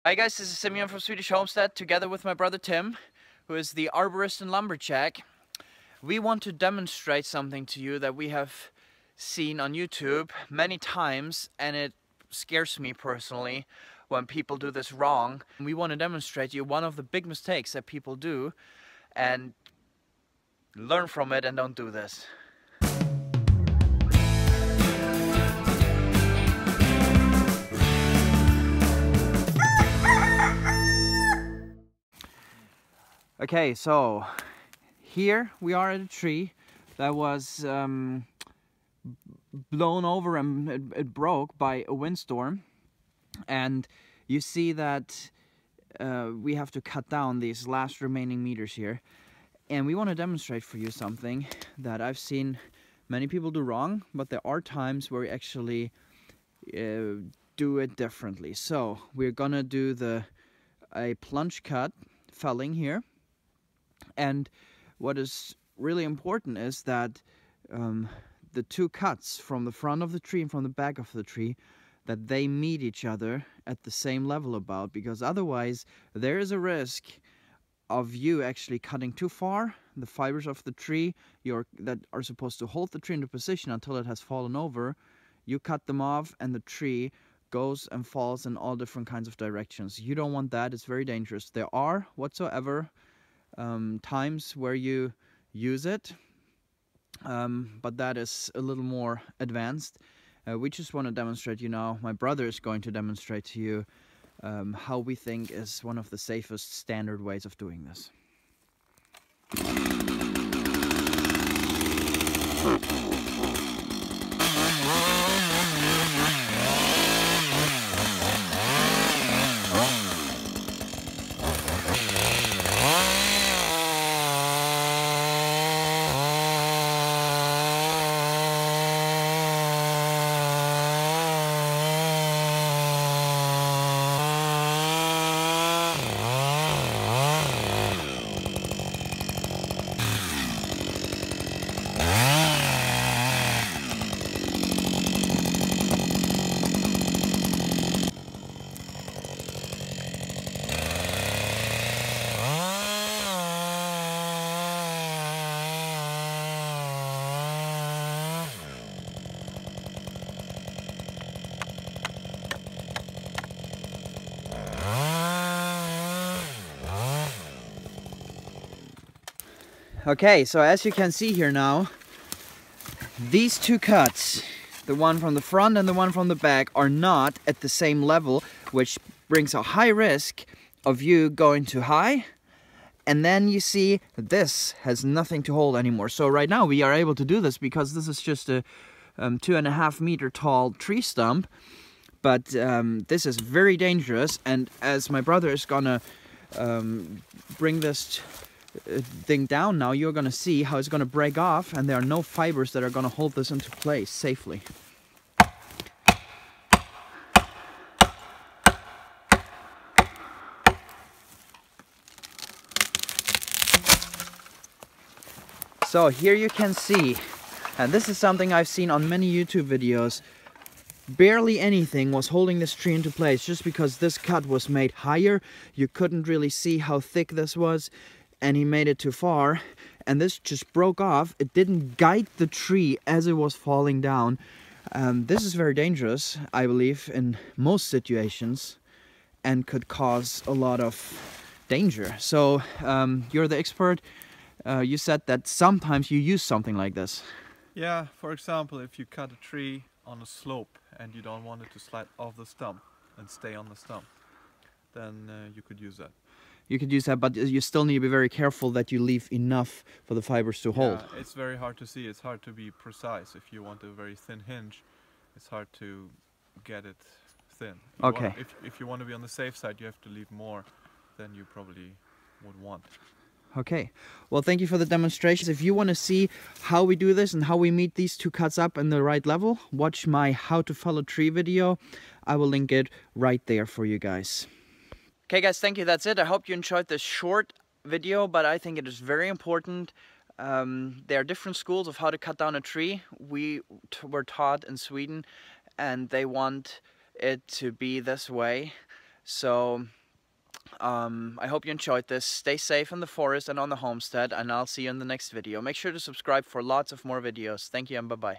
Hi guys, this is Simeon from Swedish Homestead, together with my brother Tim, who is the arborist and lumberjack. We want to demonstrate something to you that we have seen on YouTube many times, and it scares me personally when people do this wrong. We want to demonstrate to you one of the big mistakes that people do and learn from it and don't do this. Okay, so here we are at a tree that was blown over and it broke by a windstorm, and you see that we have to cut down these last remaining meters here, and we want to demonstrate for you something that I've seen many people do wrong, but there are times where we actually do it differently. So we're gonna do a plunge cut felling here. And what is really important is that the two cuts from the front of the tree and from the back of the tree, that they meet each other at the same level about, because otherwise there is a risk of you actually cutting too far. The fibers of the tree that are supposed to hold the tree into position until it has fallen over, you cut them off and the tree goes and falls in all different kinds of directions. You don't want that. It's very dangerous. There are whatsoever times where you use it, but that is a little more advanced. We just want to demonstrate you now. My brother is going to demonstrate to you how we think is one of the safest standard ways of doing this. Okay, so as you can see here now, these two cuts, the one from the front and the one from the back, are not at the same level, which brings a high risk of you going too high. And then you see this has nothing to hold anymore. So right now we are able to do this because this is just a 2.5 meter tall tree stump. But this is very dangerous, and as my brother is gonna bring this thing down now, you're gonna see how it's gonna break off, and there are no fibers that are gonna hold this into place safely. So here you can see, and this is something I've seen on many YouTube videos, barely anything was holding this tree into place. Just because this cut was made higher, you couldn't really see how thick this was, and he made it too far, and this just broke off. It didn't guide the tree as it was falling down. This is very dangerous, I believe, in most situations, and could cause a lot of danger. So you're the expert. You said that sometimes you use something like this. Yeah, for example, if you cut a tree on a slope and you don't want it to slide off the stump and stay on the stump, then you could use that. You could use that, but you still need to be very careful that you leave enough for the fibers to hold. Yeah, it's very hard to see. It's hard to be precise. If you want a very thin hinge, it's hard to get it thin. Okay. If you want to be on the safe side, you have to leave more than you probably would want. Okay, well, thank you for the demonstrations. If you want to see how we do this and how we meet these two cuts up in the right level, watch my how to fell a tree video. I will link it right there for you guys. Okay guys, thank you. That's it. I hope you enjoyed this short video, but I think it is very important. There are different schools of how to cut down a tree. We were taught in Sweden, and they want it to be this way. So I hope you enjoyed this. Stay safe in the forest and on the homestead, and I'll see you in the next video. Make sure to subscribe for lots of more videos. Thank you and bye-bye.